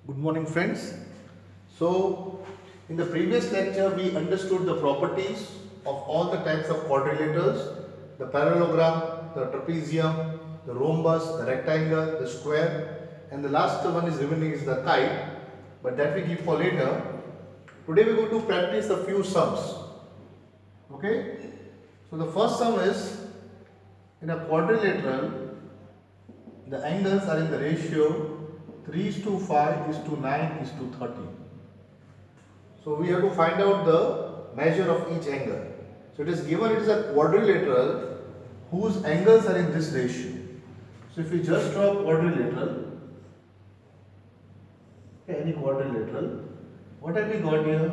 Good morning, friends. So, in the previous lecture, we understood the properties of all the types of quadrilaterals: the parallelogram, the trapezium, the rhombus, the rectangle, the square, and the last one is remaining is the kite, but that we keep for later. Today, we are going to practice a few sums. Okay? So, the first sum is in a quadrilateral, the angles are in the ratio 3 is to 5 is to 9 is to 30. So we have to find out the measure of each angle. So it is given it is a quadrilateral whose angles are in this ratio. So if we just draw a quadrilateral, okay, any quadrilateral, what have we got here?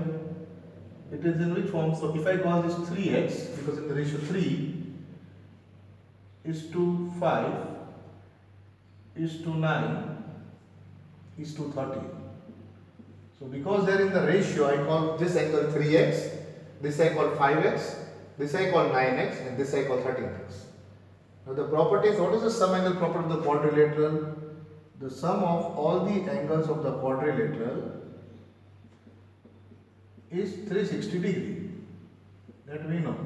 It is in which form? So if I call this 3x, because in the ratio 3 is to 5 is to 9 is to 30. So because they are in the ratio, I call this angle 3x, this I call 5x, this I call 9x, and this I call 13x. Now the properties, what is the sum angle property of the quadrilateral? The sum of all the angles of the quadrilateral is 360 degree. That we know.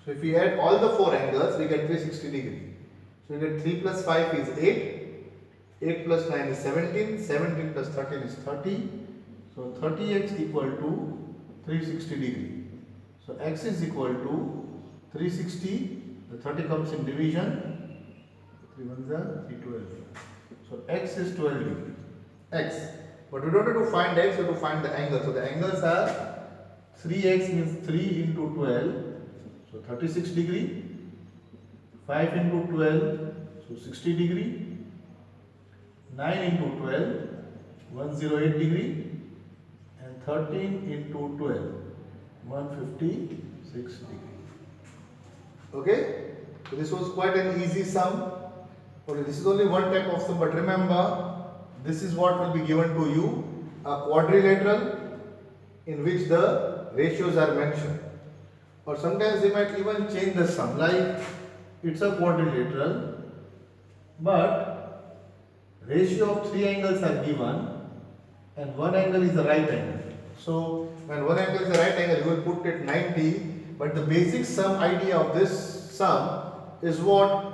So if we add all the four angles, we get 360 degree. So we get 3 plus 5 is 8, 8 plus 9 is 17, 17 plus 13 is 30. So 30x equal to 360 degree. So x is equal to 360. The 30 comes in division. 3 ones are 3 12. So x is 12 degree. X. But we don't have to find x, we have to find the angle. So the angles are 3x means 3 into 12. So 36 degree. 5 into 12. So 60 degree. 9 into 12. 108 degree. And 13 into 12. 156 degree. Okay? So this was quite an easy sum. Okay, this is only one type of sum, but remember, this is what will be given to you, a quadrilateral in which the ratios are mentioned. Or sometimes they might even change the sum, like it's a quadrilateral, but ratio of three angles are given and one angle is the right angle. So when one angle is the right angle, you will put it 90, but the basic sum idea of this sum is what?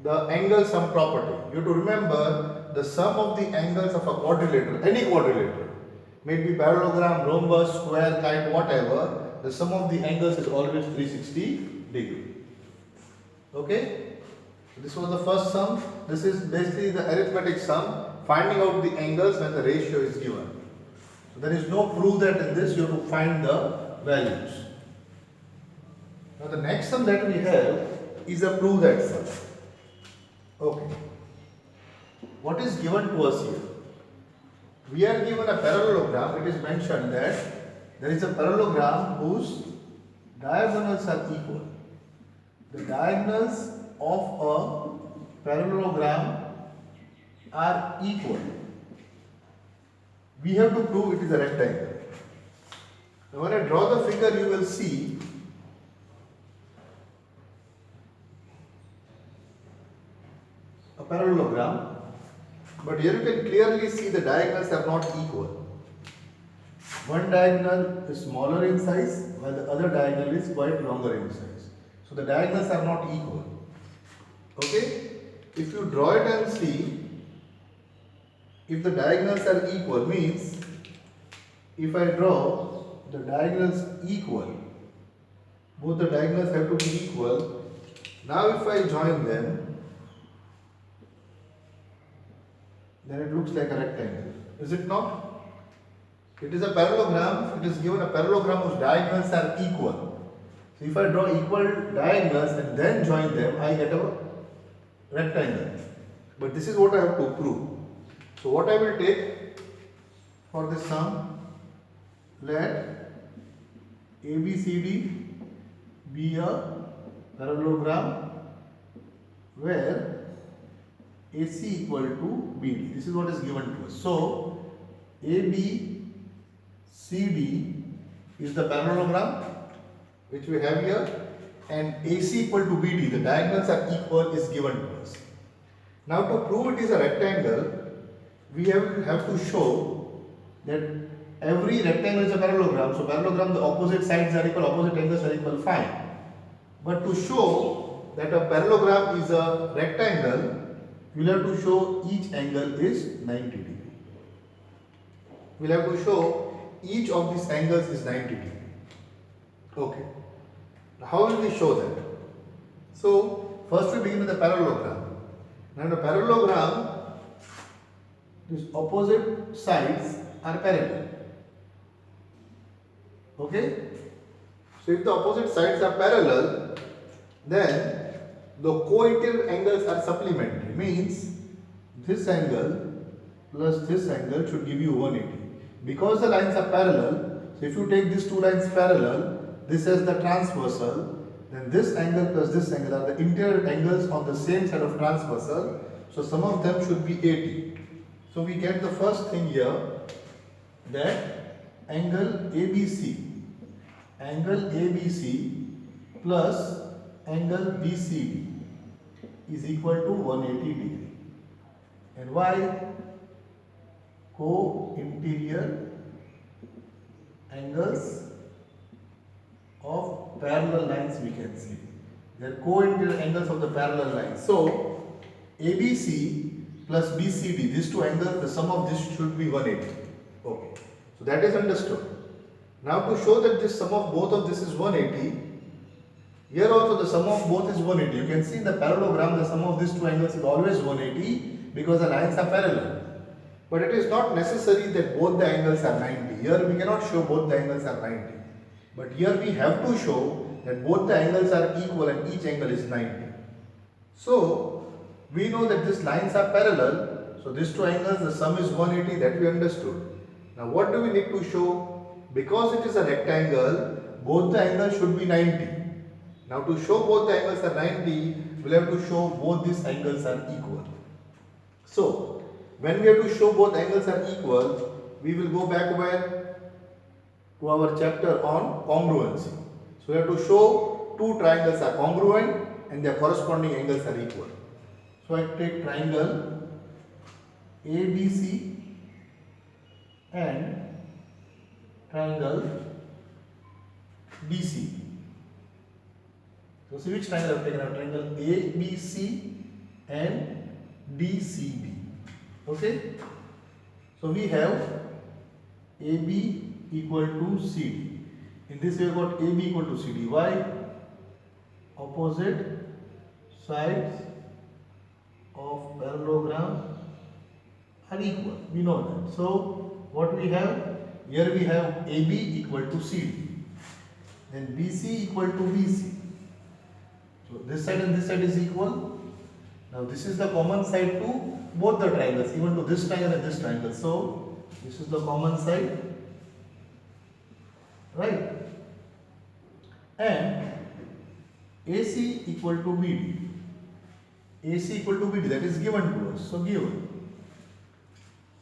The angle sum property. You have to remember the sum of the angles of a quadrilateral, any quadrilateral, may it be parallelogram, rhombus, square, kite, whatever, the sum of the angles is always 360 degree. Okay? This was the first sum. This is basically the arithmetic sum, finding out the angles when the ratio is given. So there is no proof that in this you have to find the values. Now the next sum that we have is a prove that sum. Okay. What is given to us here? We are given a parallelogram. It is mentioned that there is a parallelogram whose diagonals are equal. The diagonals of a parallelogram are equal. We have to prove it is a rectangle. Now when I draw the figure, you will see a parallelogram, but here you can clearly see the diagonals are not equal. One diagonal is smaller in size while the other diagonal is quite longer in size. So the diagonals are not equal. Okay? If you draw it and see, if the diagonals are equal, means if I draw the diagonals equal, both the diagonals have to be equal. Now if I join them, then it looks like a rectangle. Is it not? It is a parallelogram. It is given a parallelogram whose diagonals are equal. So if I draw equal diagonals and then join them, I get a rectangle. But this is what I have to prove. So what I will take for this sum, let ABCD be a parallelogram where AC equal to BD. This is what is given to us. So ABCD is the parallelogram which we have here, and AC equal to BD, the diagonals are equal, is given to us. Now to prove it is a rectangle, we have to show that every rectangle is a parallelogram. So parallelogram, the opposite sides are equal, opposite angles are equal, fine. But to show that a parallelogram is a rectangle, we will have to show each angle is 90 degree. We will have to show each of these angles is 90 degree. Okay. Now how will we show that? So first we begin with the parallelogram. Now in the parallelogram, these opposite sides are parallel. Okay? So if the opposite sides are parallel, then the co-interior angles are supplementary. Means this angle plus this angle should give you 180. Because the lines are parallel, so if you take these two lines parallel, this is the transversal, then this angle plus this angle are the interior angles on the same side of transversal. So sum of them should be 80. So we get the first thing here, that angle ABC plus angle BCD is equal to 180 degree. And why? Co-interior angles of parallel lines we can see. They are co-interior angles of the parallel lines. So ABC plus BCD, these two angles, the sum of this should be 180. Okay. So that is understood. Now to show that this sum of both of this is 180, here also the sum of both is 180. You can see in the parallelogram the sum of these two angles is always 180 because the lines are parallel. But it is not necessary that both the angles are 90. Here we cannot show both the angles are 90. But here we have to show that both the angles are equal and each angle is 90. So we know that these lines are parallel. So these two angles, the sum is 180, that we understood. Now what do we need to show? Because it is a rectangle, both the angles should be 90. Now to show both the angles are 90, we will have to show both these angles are equal. So when we have to show both angles are equal, we will go back where? To our chapter on congruency. So we have to show two triangles are congruent and their corresponding angles are equal. So I take triangle ABC and triangle BCD. So see which triangle I have taken? I have triangle ABC and DCB. Okay. So we have AB equal to CD. In this we have got AB equal to CD. Why? Opposite sides of parallelogram are equal. We know that. So what we have? Here we have AB equal to CD. Then BC equal to BC. So this side and this side is equal. Now this is the common side to both the triangles, even to this triangle and this triangle. So this is the common side, right? And AC equal to BD. AC equal to BD, that is given to us. So given.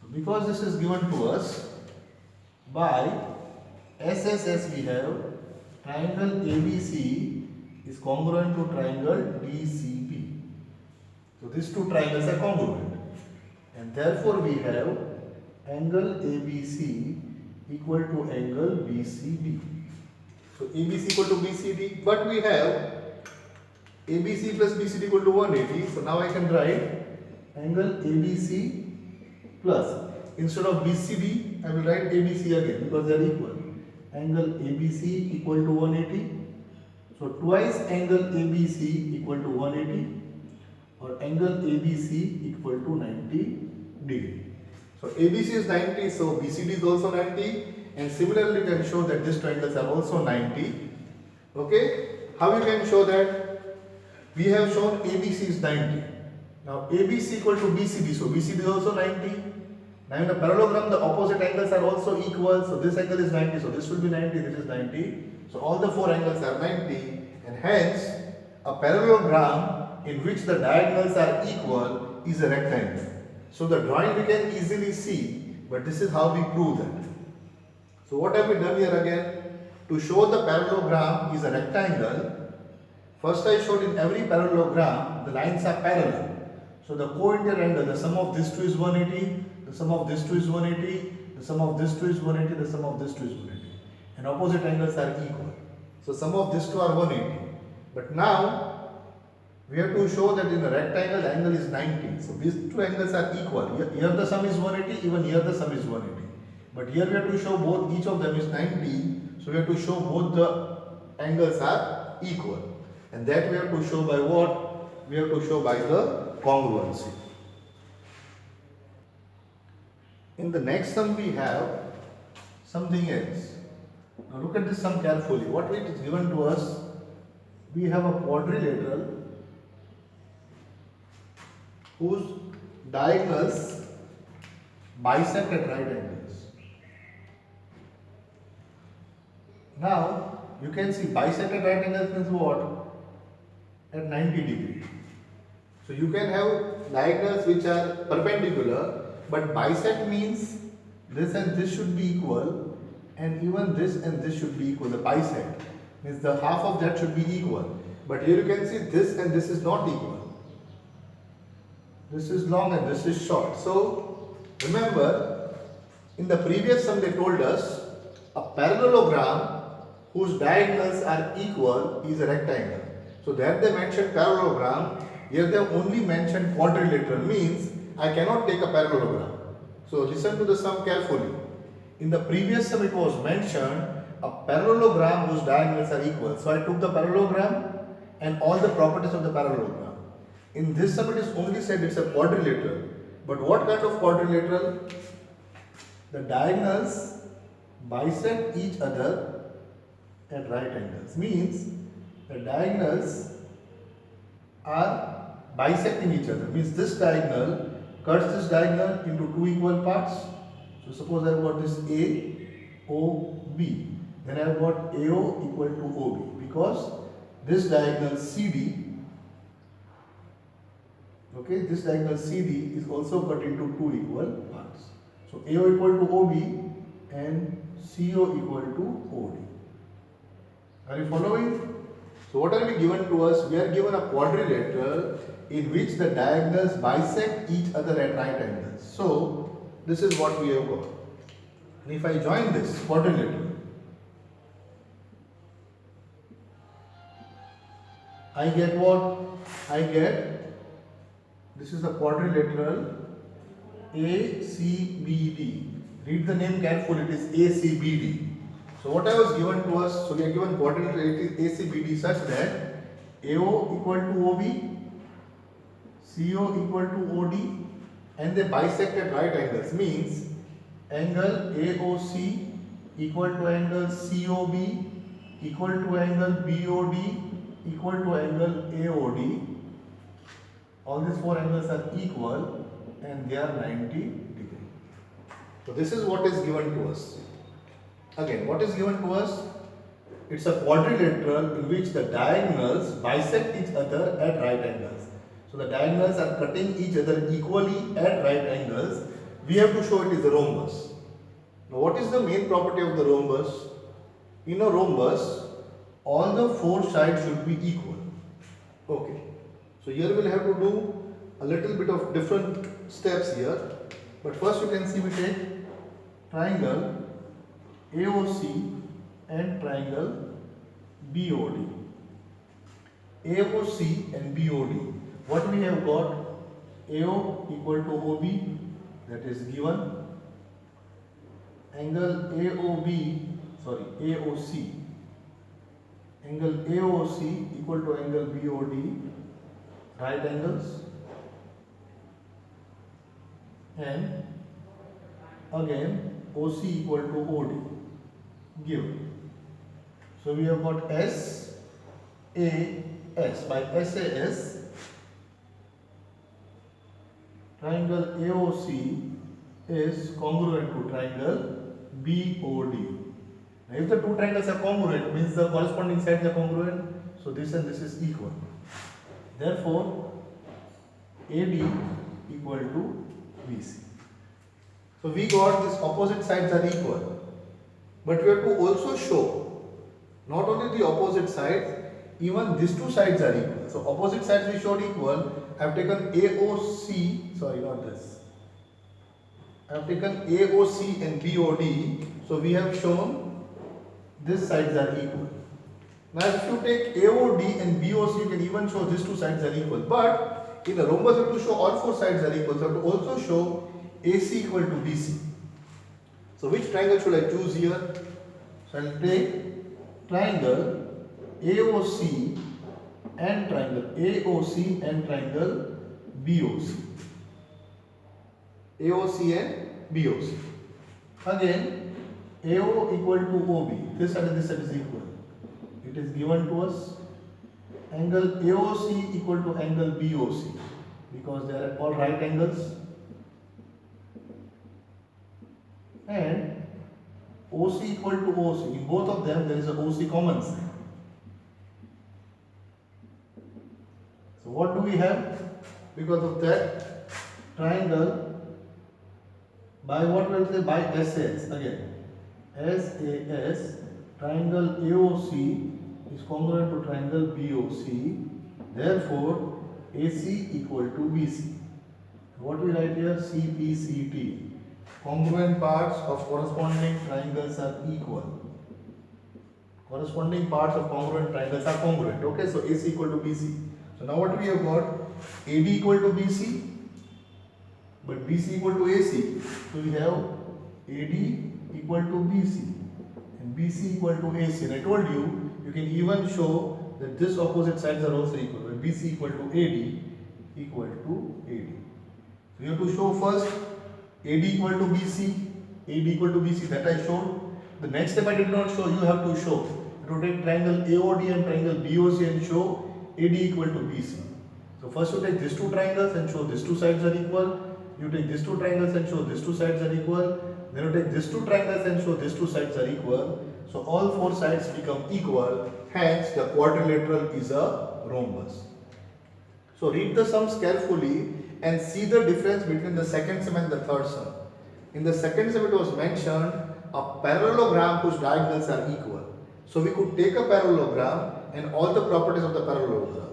So because this is given to us, by SSS we have triangle ABC is congruent to triangle DCB. So these two triangles are congruent, and therefore we have angle ABC equal to angle BCD. So ABC equal to BCD, but we have ABC plus BCD equal to 180. So now I can write angle ABC plus, instead of BCD I will write ABC again because they are equal. Angle ABC equal to 180. So twice angle ABC equal to 180, or angle ABC equal to 90 degree. So ABC is 90, so BCD is also 90, and similarly we can show that these triangles are also 90. Okay, how you can show that? We have shown ABC is 90. Now ABC equal to BCD, so BCD is also 90. Now in the parallelogram the opposite angles are also equal, so this angle is 90, so this will be 90, this is 90. So all the four angles are 90, and hence a parallelogram in which the diagonals are equal is a rectangle. So the drawing we can easily see, but this is how we prove that. So what have we done here again? To show the parallelogram is a rectangle, first I showed in every parallelogram the lines are parallel. So the co-interior angle, the sum of these two is 180, the sum of this two is 180, the sum of this two is 180, the sum of this two is 180. And opposite angles are equal. So sum of these two are 180. But now we have to show that in a rectangle the angle is 90. So these two angles are equal. Here the sum is 180, even here the sum is 180. But here we have to show both, each of them is 90. So we have to show both the angles are equal. And that we have to show by what? We have to show by the congruency. In the next sum we have something else. Now look at this sum carefully. What it is given to us? We have a quadrilateral whose diagonals bisect at right angles. Now you can see bisect at right angles means what? At 90 degree. So you can have diagonals which are perpendicular, but bisect means this and this should be equal, and even this and this should be equal. The bisect means the half of that should be equal. But here you can see this and this is not equal. This is long and this is short. So remember, in the previous sum they told us a parallelogram whose diagonals are equal is a rectangle. So there they mentioned parallelogram. Here they only mentioned quadrilateral, means I cannot take a parallelogram. So listen to the sum carefully. In the previous sum it was mentioned a parallelogram whose diagonals are equal. So I took the parallelogram and all the properties of the parallelogram. In this sum it is only said it's a quadrilateral. But what kind of quadrilateral? The diagonals bisect each other at right angles. Means the diagonals are bisecting each other. Means this diagonal cuts this diagonal into two equal parts. So suppose I have got this AOB. Then I have got AO equal to OB. Because this diagonal CD, okay, this diagonal CD is also cut into two equal parts. So AO equal to OB and CO equal to OD. Are you following? So what are we given to us? We are given a quadrilateral in which the diagonals bisect each other at right angles. So this is what we have got. And if I join this quadrilateral, I get what? I get, this is the quadrilateral ACBD. Read the name carefully, it is ACBD. So what I was given to us, so we are given quadrilateral ACBD such that AO equal to OB, CO equal to OD, and they bisect at right angles. Means angle AOC equal to angle COB equal to angle BOD equal to angle AOD. All these four angles are equal and they are 90 degree. So this is what is given to us. Again, what is given to us? It's a quadrilateral in which the diagonals bisect each other at right angles. So the diagonals are cutting each other equally at right angles. We have to show it is a rhombus. Now what is the main property of the rhombus? In a rhombus, all the four sides should be equal. Okay. So here we'll have to do a little bit of different steps here. But first you can see we take triangle AOC and triangle BOD. AOC and BOD. What we have got? AO equal to OB, that is given. Angle AOC. Angle AOC equal to angle BOD, right angles. And again OC equal to OD. Give. So we have got SAS. By SAS, triangle AOC is congruent to triangle BOD. Now if the two triangles are congruent, means the corresponding sides are congruent. So this and this is equal. Therefore, AD equal to BC. So we got these opposite sides are equal. But we have to also show not only the opposite sides, even these two sides are equal. So opposite sides we showed equal. I have taken AOC, sorry, not this. I have taken AOC and BOD, so we have shown these sides are equal. Now if you take AOD and BOC, you can even show these two sides are equal. But in a rhombus, you have to show all four sides are equal. So you have to also show AC equal to BC. So which triangle should I choose here? So I will take triangle AOC and triangle AOC and triangle BOC. AOC and BOC. Again, AO equal to OB. This side and this side is equal. It is given to us. Angle AOC equal to angle BOC because they are all right angles. And OC equal to OC. In both of them, there is a OC common sign. So what do we have? Because of that, triangle by what will say by SAS again. SAS, triangle AOC is congruent to triangle BOC. Therefore, AC equal to BC. What we write here? CPCT. Congruent parts of corresponding triangles are equal. Corresponding parts of congruent triangles are congruent. Okay, so AC equal to BC. So now what we have got? AD equal to BC, but BC equal to AC. So we have AD equal to BC and BC equal to AC. And I told you, you can even show that this opposite sides are also equal. When BC equal to AD equal to AD. So you have to show first AD equal to BC, AD equal to BC. That I showed. The next step I did not show. You have to show. You have to take triangle AOD and triangle BOC and show AD equal to BC. So first you take these two triangles and show these two sides are equal. You take these two triangles and show these two sides are equal. Then you take these two triangles and show these two sides are equal. So all four sides become equal. Hence the quadrilateral is a rhombus. So read the sums carefully and see the difference between the second sum and the third sum. In the second sum it was mentioned a parallelogram whose diagonals are equal. So we could take a parallelogram and all the properties of the parallelogram.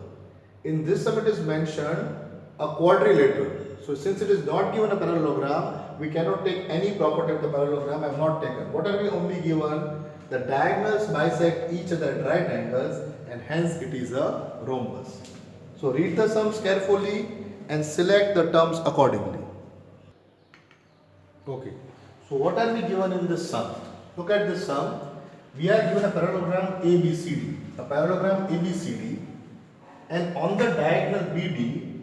In this sum it is mentioned a quadrilateral. So since it is not given a parallelogram, we cannot take any property of the parallelogram. I have not taken. What are we only given? The diagonals bisect each other at right angles and hence it is a rhombus. So read the sums carefully and select the terms accordingly. Okay. So what are we given in this sum? Look at this sum. We are given a parallelogram ABCD. A parallelogram ABCD, and on the diagonal BD,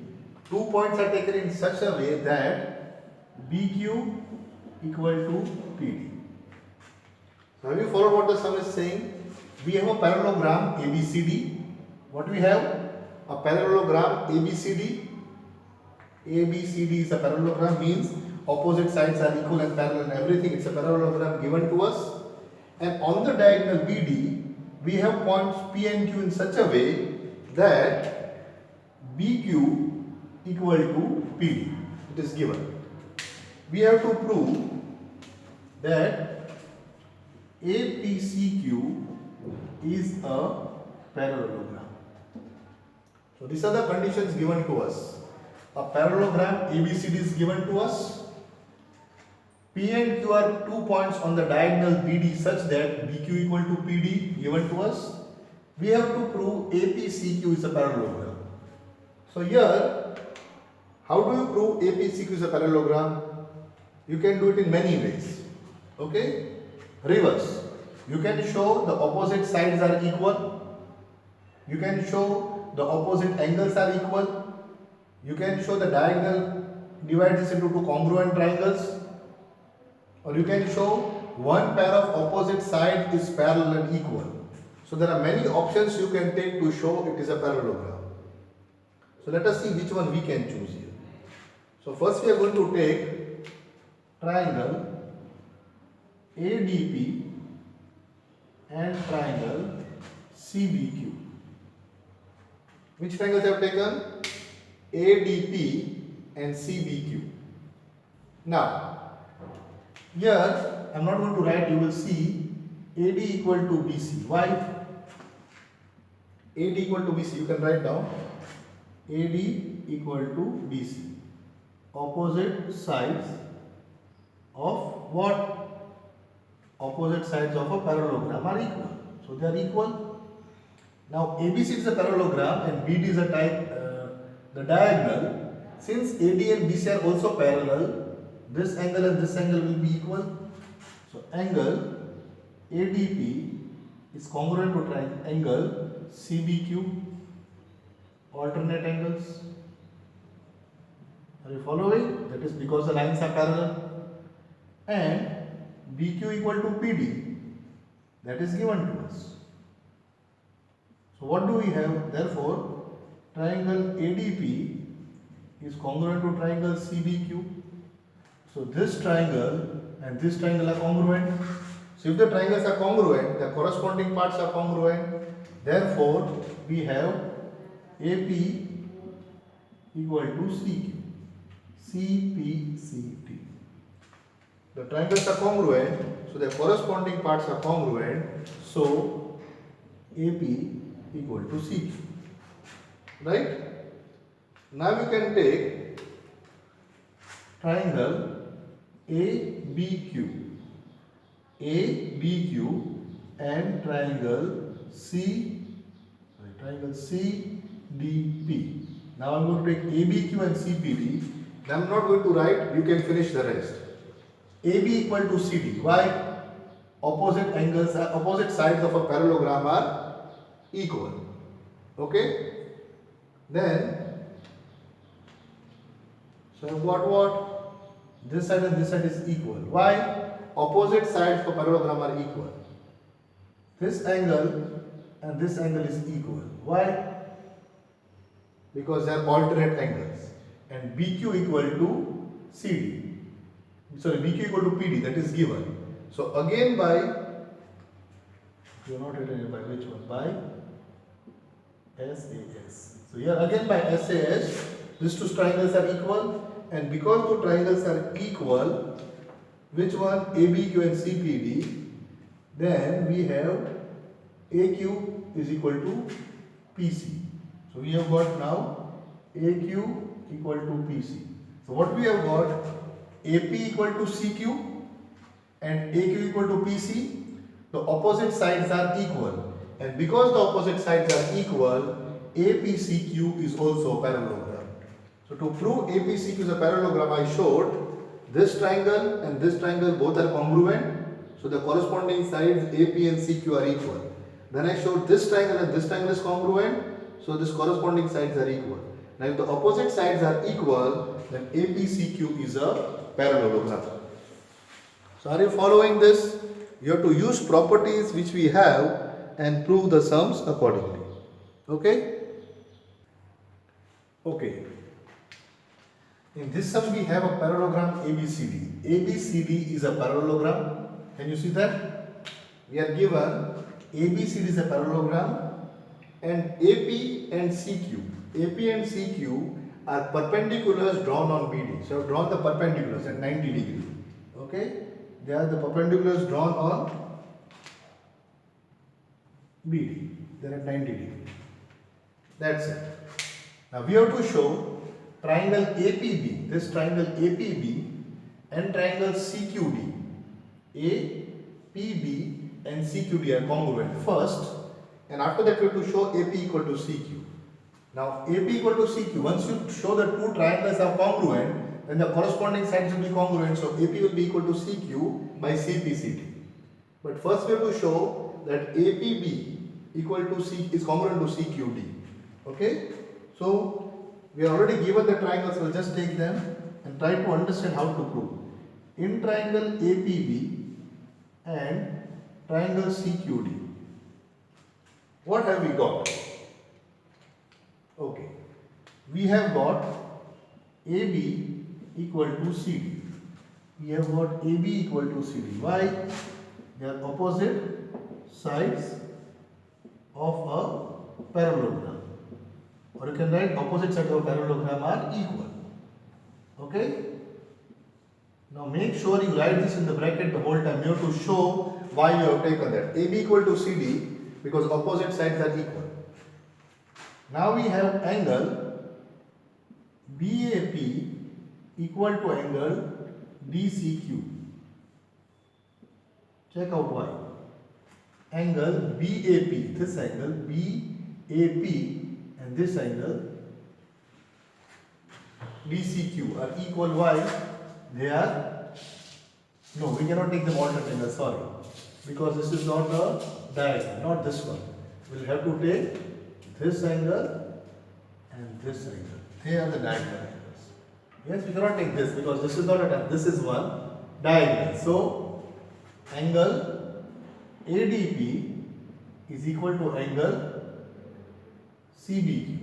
2 points are taken in such a way that BQ equal to PD. So have you followed what the sum is saying? We have a parallelogram ABCD. What we have? A parallelogram ABCD. ABCD is a parallelogram, means opposite sides are equal and parallel and everything. It's a parallelogram given to us. And on the diagonal BD, we have points P and Q in such a way that BQ equal to PD. It is given. We have to prove that APCQ is a parallelogram. So these are the conditions given to us. A parallelogram ABCD is given to us. P and Q are 2 points on the diagonal BD such that BQ equal to PD given to us. We have to prove APCQ is a parallelogram. So here, how do you prove APCQ is a parallelogram? You can do it in many ways. Okay? Reverse. You can show the opposite sides are equal. You can show the opposite angles are equal. You can show the diagonal divides this into two congruent triangles. Or you can show one pair of opposite sides is parallel and equal. So there are many options you can take to show it is a parallelogram. So let us see which one we can choose here. So first we are going to take triangle ADP and triangle CBQ. Which triangles I have taken? ADP and CBQ. Now, here I am not going to write, you will see AD equal to BC. Why? AD equal to BC, you can write down AD equal to BC. Opposite sides of what? Opposite sides of a parallelogram are equal. So they are equal. Now ABC is a parallelogram and BD is a the diagonal. Since AD and BC are also parallel, this angle and this angle will be equal. So angle ADP is congruent to triangle CBQ, alternate angles. Are you following? That is because the lines are parallel. And BQ equal to PD, that is given to us. So what do we have? Therefore, triangle ADP is congruent to triangle CBQ. So this triangle and this triangle are congruent. So if the triangles are congruent, the corresponding parts are congruent. Therefore, we have AP equal to CQ. CPCT. The triangles are congruent, so the corresponding parts are congruent. So AP equal to CQ. Right? Now we can take triangle ABQ. ABQ and triangle CDP. Now I am going to take ABQ and CPD. I am not going to write, you can finish the rest. AB equal to CD. Why? Opposite sides of a parallelogram are equal. Okay? Then, so I have got what? This side and this side is equal. Why? Opposite sides of a parallelogram are equal. This angle and this angle is equal. Why? Because they are alternate angles. And BQ equal to CD. Sorry, BQ equal to PD, that is given. So again by, you are not written by which one? By SAS. So here again by SAS, these two triangles are equal. And because two triangles are equal, which one? ABQ and CPD. Then we have AQ is equal to PC. So we have got now AQ equal to PC. So what we have got? AP equal to CQ and AQ equal to PC. The opposite sides are equal. And because the opposite sides are equal, APCQ is also a parallelogram. So to prove APCQ is a parallelogram, I showed this triangle and this triangle both are congruent. So the corresponding sides AP and CQ are equal. Then I showed this triangle and this triangle is congruent. So this corresponding sides are equal. Now if the opposite sides are equal, then APCQ is a parallelogram. So are you following this? You have to use properties which we have and prove the sums accordingly. Okay? Okay. In this sum we have a parallelogram ABCD. ABCD is a parallelogram. Can you see that? We are given ABCD is a parallelogram and AP and CQ. AP and CQ are perpendiculars drawn on BD. So I have drawn the perpendiculars at 90 degree. Okay? They are the perpendiculars drawn on BD. They are at 90 degree. That's it. Now we have to show triangle APB. This triangle APB and triangle CQD. APB and CQD are congruent first, and after that we have to show AP equal to CQ. Now AP equal to CQ, once you show the two triangles are congruent, then the corresponding sides will be congruent. So AP will be equal to CQ by CPCT. But first we have to show that APB equal to C is congruent to CQD. Okay? So we are already given the triangles, so we'll just take them and try to understand how to prove. In triangle APB and triangle CQD, what have we got? Okay, we have got AB equal to CD. We have got AB equal to CD. Why? They are opposite sides of a parallelogram. Or you can write opposite sides of a parallelogram are equal. Okay? Now make sure you write this in the bracket the whole time. You have to show why you have taken that. AB equal to CD because opposite sides are equal. Now we have angle BAP equal to angle DCQ. check out why. Angle BAP, this angle BAP and this angle BCQ are equal. Why? They are, no, we cannot take them alternate angles, sorry, because this is not the diagonal, not this one. We'll have to take this angle and this angle. They are the diagonal angles. Yes, we cannot take this because this is not a diagonal, this is one diagonal. So, angle ADP is equal to angle CBQ.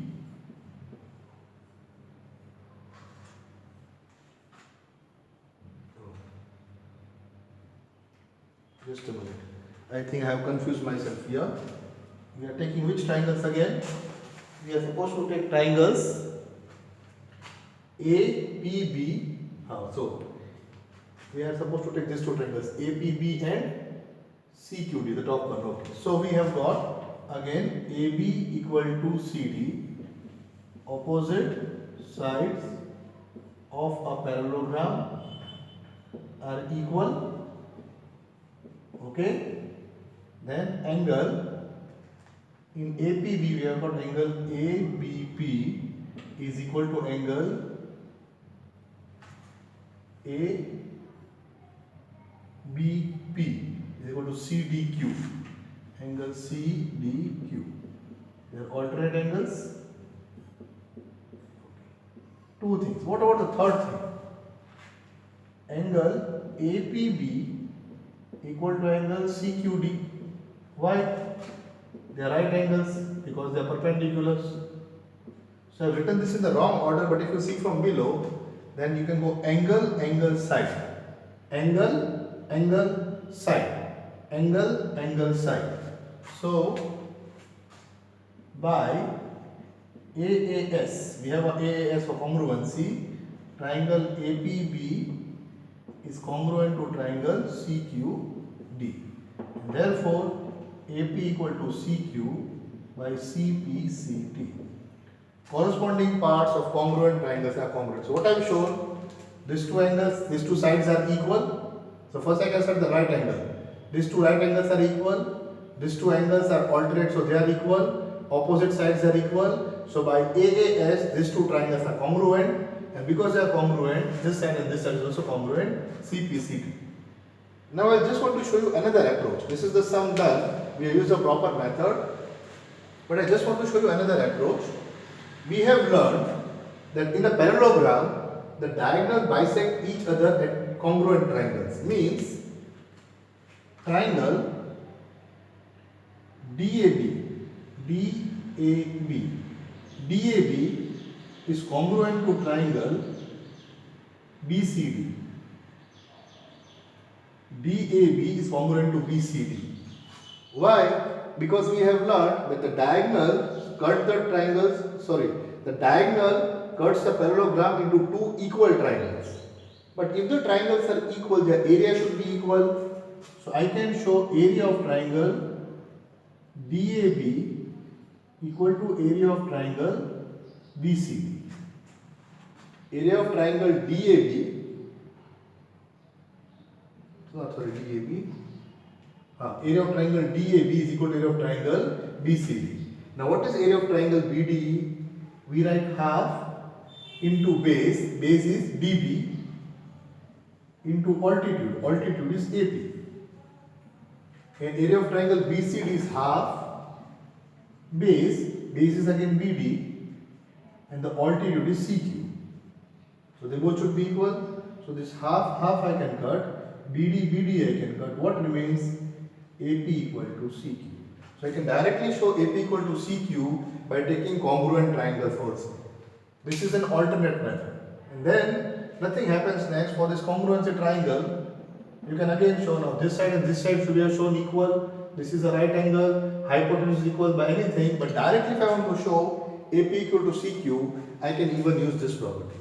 Just a minute. I think I have confused myself here. We are taking which triangles again? We are supposed to take triangles APB. So we are supposed to take these two triangles APB and CQD, the top one. Okay. So we have got again AB equal to CD, opposite sides of a parallelogram are equal. Okay, then angle in APB we have got angle ABP is equal to angle ABP is equal to CDQ, angle CDQ. They are alternate angles. Two things. What about the third thing? Angle APB equal to angle CQD. Why? They are right angles because they are perpendiculars. So I have written this in the wrong order, but if you see from below, then you can go angle, angle, side, angle, angle, side, angle, angle, side. So by AAS, we have a AAS for congruency. Triangle APB is congruent to triangle CQD. And therefore, AP equal to CQ by CPCT. Corresponding parts of congruent triangles are congruent. So what I have shown, these two angles, these two sides are equal. So first I can set the right angle. These two right angles are equal. These two angles are alternate, so they are equal. Opposite sides are equal. So by AAS, these two triangles are congruent. And because they are congruent, this side and this side is also congruent, CPCT. Now I just want to show you another approach. This is the sum done. We have used a proper method. But I just want to show you another approach. We have learned that in a parallelogram, the diagonal bisect each other at congruent triangles. Means triangle DAB is congruent to triangle BCD. DAB is congruent to BCD. Why? Because we have learned that the diagonal cut the triangles, the diagonal cuts the parallelogram into two equal triangles. But if the triangles are equal, their area should be equal. So I can show area of triangle DAB equal to area of triangle BCD. Area of triangle DAB, area of triangle DAB is equal to area of triangle BCD. Now what is area of triangle BDE? We write half into base is DB, into altitude is AP. And area of triangle BCD is half, base is again BD, and the altitude is CQ. So they both should be equal. So this half I can cut, BD I can cut. What remains? AP equal to CQ. So I can directly show AP equal to CQ by taking congruent triangles also. This is an alternate method. And then nothing happens next. For this congruency triangle, you can again show now this side and this side should be shown equal. This is a right angle, hypotenuse is equal by anything. But directly if I want to show AP equal to CQ, I can even use this property.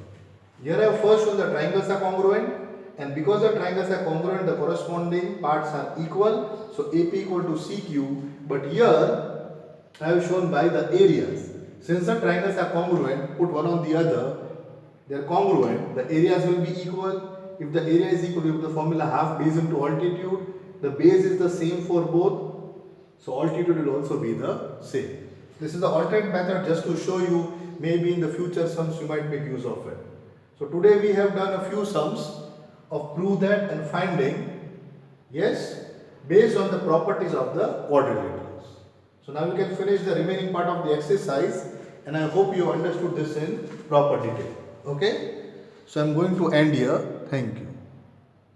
Here I have first shown the triangles are congruent, and because the triangles are congruent, the corresponding parts are equal. So AP equal to CQ. But here I have shown by the areas. Since the triangles are congruent, put one on the other, they are congruent, the areas will be equal. If the area is equal, we have the formula half base into altitude. the base is the same for both, so altitude will also be the same. This is the alternate method just to show you, maybe in the future sums you might make use of it. So today we have done a few sums of prove that and finding, yes, based on the properties of the quadrilaterals. So now you can finish the remaining part of the exercise, and I hope you understood this in proper detail. Okay? So I am going to end here. Thank you.